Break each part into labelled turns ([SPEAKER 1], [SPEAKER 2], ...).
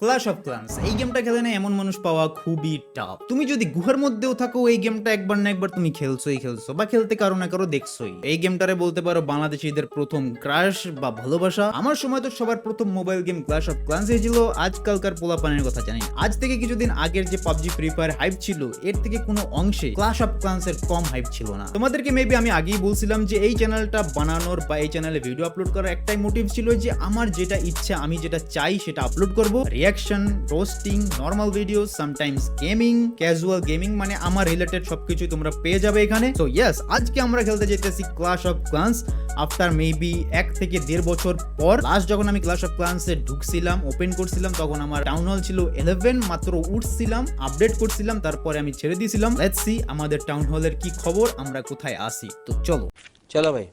[SPEAKER 1] Clash of clans এই গেমটা খেলে না এমন মানুষ পাওয়া খুবই টাফ। তুমি যদি গুহার মধ্যেও থাকো এই গেমটা একবার না একবার তুমি খেলছোই বা খেলতে কারো না কারো দেখছোই। এই গেমটারে বলতে পারো বাংলাদেশিদের প্রথম ক্রাশ বা ভালোবাসা। আমার সময় তো সবার প্রথম mobile game clash of clans ছিল। আজকালকার পোলাপানের কথা জানি, আজ থেকে কিছুদিন আগের যে পাবজি ফ্রি ফায়ার হাইপ ছিল এর থেকে কোনো অংশে ক্ল্যাশ অফ ক্ল্যান্স এর কম হাইপ ছিল না। তোমাদেরকে মেবি আমি আগেই বলছিলাম যে এই চ্যানেলটা বানানোর বা এই চ্যানেলে ভিডিও আপলোড করার একটাই মোটিভ ছিল যে আমার যেটা ইচ্ছা আমি যেটা চাই সেটা আপলোড করব। Reaction, roasting, normal video, sometimes gaming, casual gaming, মানে আমার রিলেটেড সবকিছু তোমরা পেয়ে যাবে এখানে। তো ইয়েস, আজকে আমরা খেলতে যেতেছি clash of clans after maybe 1 থেকে 1.5 বছর পর। লাস্ট যখন আমি ক্ল্যাশ অফ ক্ল্যান্সে ঢুকছিলাম, ওপেন করছিলাম, তখন আমার টাউন হল ছিল 11, মাত্র উঠছিলাম, আপডেট করছিলাম, তারপরে আমি ছেড়ে দিয়েছিলাম। লেটস সি আমাদের টাউন হলের কি খবর, আমরা কোথায় আসি। তো চলো
[SPEAKER 2] চলো ভাই।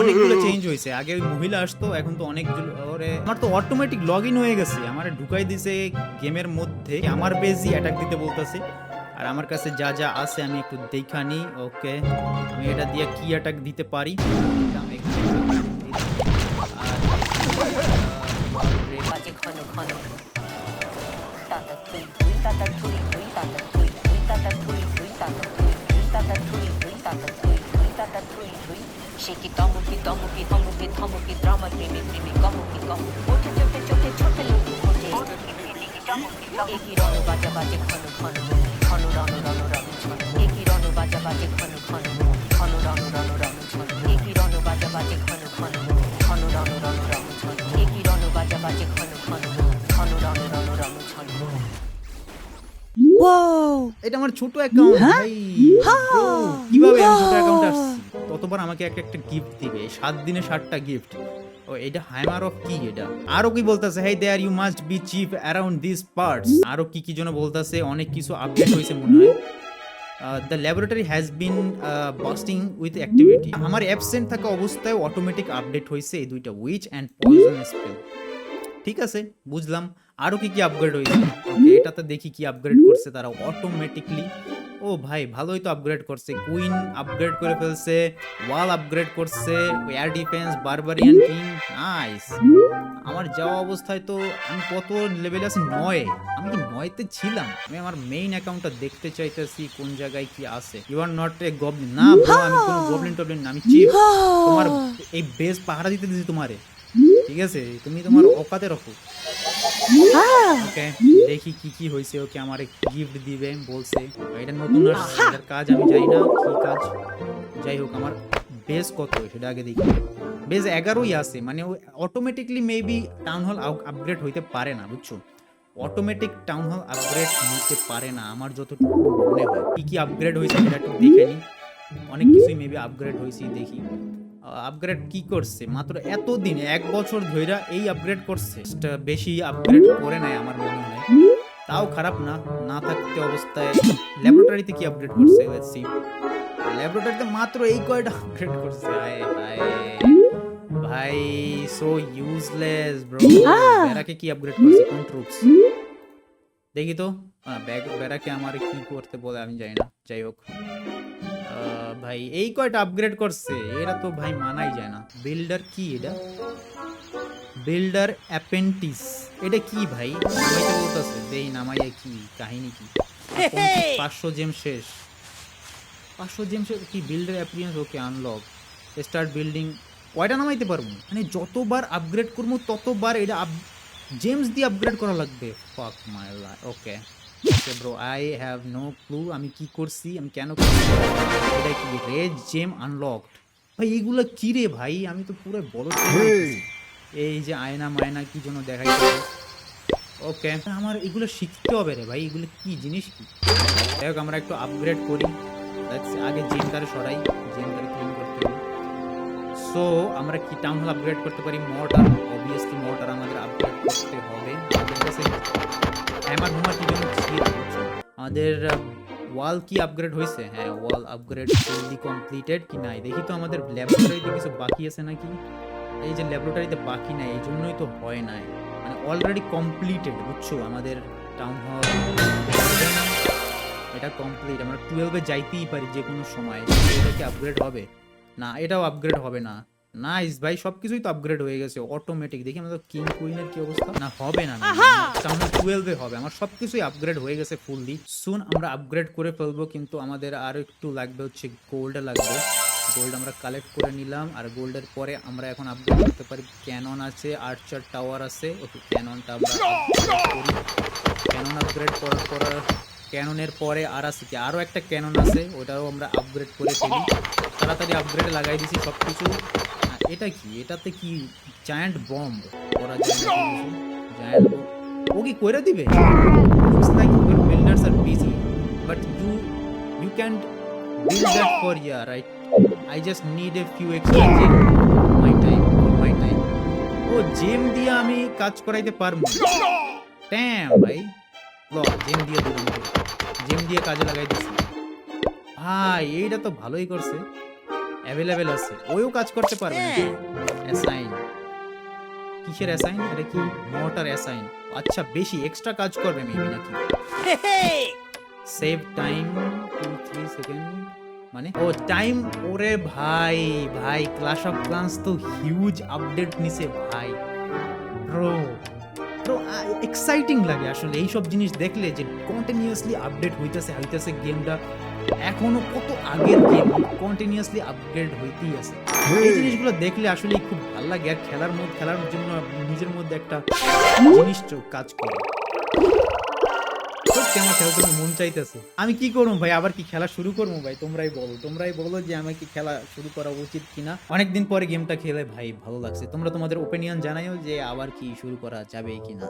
[SPEAKER 1] অনেকগুলো চেঞ্জ হয়েছে। আগে ওই মহিলা আসতো, এখন তো অনেকগুলো। আমার তো অটোমেটিক লগ ইন হয়ে গেছে, আমার ঢুকাই দিছে গেমের মধ্যে, আমার বেজি অ্যাটাক দিতে বলতেছে। আর আমার কাছে যা যা আছে আমি একটু দেখা নিই। ওকে, আমি এটা দিয়ে কি অ্যাটাক দিতে পারি।
[SPEAKER 3] Shake it, tomuki, tomuki, tomuki, tomuki, drama, dreamy, dreamy, gomuki, gomuki, ote, chote, chote, chote, loki, ote, eki ronu, baja, baja, khanu, khanu, khanu, ranu, ranu, ranu, chanu, eki ronu, baja, baja, khanu, khanu, khanu, ranu, ranu, ranu, chanu, eki ronu, baja, baja, khanu, khanu, khanu, ranu, ranu, ranu, chanu, eki ronu, baja, baja, khanu, khanu, khanu, ranu, ranu, ranu, chanu.
[SPEAKER 1] এটা আমার ছোট account ভাই। Bro, কিভাবে আমি ছোট অ্যাকাউন্টে আসছি? ততবার আমাকে একটা গিফট দিবে, 7 দিনে 7টা গিফট। ও এটা হ্যামার অফ কি এটা? আরো কি বলতাছে, hey there you must be chief around this parts. আরো কি কি যেন বলতাছে, অনেক কিছু আপডেট হয়েছে মনে হয়। The laboratory has been busting with activity. আমার অ্যাবসেন্ট থাকা অবস্থায় অটোমেটিক আপডেট হয়েছে এই দুইটা, উইচ অ্যান্ড পয়জন স্পেল। ঠিক আছে, বুঝলাম। আরো কি কি আপগ্রেড হয়েছে? ওকে, এটাতে দেখি কি আপগ্রেড করছে তারা অটোমেটিকলি। ও ভাই, ভালোই তো আপগ্রেড করছে। কুইন আপগ্রেড করে ফেলছে, ওয়াল আপগ্রেড করছে, air defence, barbarian king, nice. আমার যাওয়া অবস্থায় তো আমি কত লেভেলে আছি? 9। আমি কি 9তে ছিলাম? আমি আমার মেইন অ্যাকাউন্টটা দেখতে চাইতেছি কোন জায়গায় কি আছে। You are not a goblin. না ব্রো, আমি কোনো গবলিন টবলিন না, আমি চিফ। তোমার এই বেস পাহারা দিতে দিছি তোমারে, ঠিক আছে? তুমি তোমার অকাতে রাখো। ওকে, দেখি কি কি হয়েছে। ওকে, আমার গিফট দিবে বলছে। এটা নতুন আসছে, এটার কাজ আমি জানি না কি কাজ। যাই হোক, আমার বেস কত সেটা আগে দেখি। বেস 11ই আছে, মানে automatically maybe town hall upgrade হইতে পারে না, বুঝছো? অটোমেটিক টাউন হল আপগ্রেড হইতে পারে না আমার যতটুকু মনে হয়। কি কি আপগ্রেড হয়েছে সেটা একটু দেখে নিই। অনেক কিছুই মেবি আপগ্রেড হয়েছে, দেখি আপগ্রেড কি করছে। মাত্র এতদিন 1 বছর ধইরা এই আপগ্রেড করছে, বেশি আপগ্রেড করে নাই আমার মনে হয়। তাও খারাপ না, না থাকতে অবস্থায়। ল্যাবরেটরিতে কি আপগ্রেড করছে? Let's see. ল্যাবরেটরিতে মাত্র এই কয়টা আপগ্রেড করছে। হায় হায় ভাই, সো ইউজলেস ব্রো। বেরাকে কি আপগ্রেড করছে? কোন ট্রুপস দেখি তো। বেরাকে আমার কি করতে বলে আমি জানি না। যাই হোক ভাই, এই কয়টা আপগ্রেড করছে, এরা তো ভাই মানাই যায় না। বিল্ডার কি এটা? বিল্ডার অ্যাপেন্টিস, এটা কি ভাই? নামাইতে বলতেছে, দেই নামাইয়া কি কাহিনী কি? 500 জেম শেষ। 500 জেম শেষ কি? বিল্ডার অ্যাপিয়ারেন্স, ওকে, আনলক, স্টার্ট বিল্ডিং। কয়টা নামাইতে পারবো? মানে যতবার আপগ্রেড করবো ততবার এটা জেমস দিয়ে আপগ্রেড করা লাগবে। Fuck my life. Okay okay bro, I have no clue আমি কি করছি, আমি কেন করছি। এটা কি? Red gem unlocked. ভাই এইগুলো কি রে ভাই? আমি তো পুরো বড়। এই যে আয়না মায়না কি জন্য দেখাইছে? ওকে, আমার এগুলো শিখতে হবে রে ভাই, এগুলো কি জিনিস কি? যাই হোক, আমরা একটু আপগ্রেড করি। আগে জেমটারে সরাই, জেমটারে ক্লিন করতে হবে। সো আমরা কি টাউন হল আপগ্রেড করতে পারি? মর্টার, অবভিয়াসলি মর্টার আমাদের আপগ্রেড করতে হবে। আমাদের কাছে হ্যামার হুমার কি জন্য ছিল? আমাদের ওয়াল কি আপগ্রেড হয়েছে? হ্যাঁ, ওয়াল আপগ্রেড ফুললি কমপ্লিটেড কি নাই দেখি তো। আমাদের ল্যাবরেটরিতে কিছু বাকি আছে নাকি? এই যে ল্যাবরেটরিতে বাকি নাই, এই জন্যই তো হয় নাই। মানে অলরেডি কমপ্লিটেড, বুঝছো? আমাদের টাউন হল এটা কমপ্লিট। আমরা 12-এ যাইতেই পারি যে কোনো সময়। এটা কি আপগ্রেড হবে? না, এটাও আপগ্রেড হবে না। নাইস ভাই, সবকিছুই তো আপগ্রেড হয়ে গেছে অটোমেটিক। দেখি আমাদের কিং কুইনের কি অবস্থা। না হবে না, টাউন 12 হবে। আমার সবকিছুই আপগ্রেড হয়ে গেছে ফুললি। সুন আমরা আপগ্রেড করে ফেলবো, কিন্তু আমাদের আরো একটু লাগবে হচ্ছে গোল্ড লাগবে। গোল্ড আমরা কালেক্ট করে নিলাম, আর গোল্ডের পরে আমরা এখন আপগ্রেড করতে পারি। ক্যানন আছে, আর্চার টাওয়ার আছে। ওকে, ক্যাননটা আমরা upgrade করি। ক্যানন আপগ্রেড করার পর, ক্যাননের পরে আর আছে কি, আরো একটা ক্যানন আছে, ওটাও আমরা আপগ্রেড করে ফেলি। তাড়াতাড়ি আপগ্রেড লাগাই দিছি সবকিছু। এটা কি, এটাতে কি জায়ান্ট বম্ব করা যায় না? জায়ান্ট ও কি কইরা দিবে? Looks like your builders are busy, but you can build that for ya, right? I just need a few extra gem, my time. ও জেম দিয়ে আমি কাজ করাইতে পারবো? ড্যাম ভাই, ল জেম দিয়ে দিলাম, জেম দিয়ে কাজে লাগাই দিছি। ভাই এইটা তো ভালোই করছে, অ্যাভেলেবেল আছে। ওইও কাজ করতে পারবে নাকি? অ্যাসাইন, কিসের অ্যাসাইন? এটা কি মোটর অ্যাসাইন? আচ্ছা, বেশি এক্সট্রা কাজ করবে মেবি নাকি? সেভ টাইম 2-3 সেকেন্ড, মানে ও টাইম। ওরে ভাই ক্লাশ অফ ক্লান্স তো হিউজ আপডেট নিছে ভাই। ব্রো এক্সাইটিং লাগে আসলে এইসব জিনিস দেখলে, যে কন্টিনিউয়াসলি আপডেট হইতেছে গেমটা। এখনো কত আগের গেম কন্টিনিউয়াসলি আপগ্রেড হইতেই আছে। এই জিনিসগুলো দেখলে আসলে খুব ভালো লাগে, আর খেলার জন্য নিজের মধ্যে একটা জিনিস কাজ করে। সত্যি আমার খেলার জন্য মন চাইতেছে। আমি কি করবো ভাই, আবার কি খেলা শুরু করবো ভাই? তোমরাই বলো যে আমার কি খেলা শুরু করা উচিত কিনা। অনেকদিন পরে গেমটা খেলে ভাই ভালো লাগছে। তোমরা তোমাদের ওপিনিয়ন জানাইও যে আবার কি শুরু করা যাবে কিনা।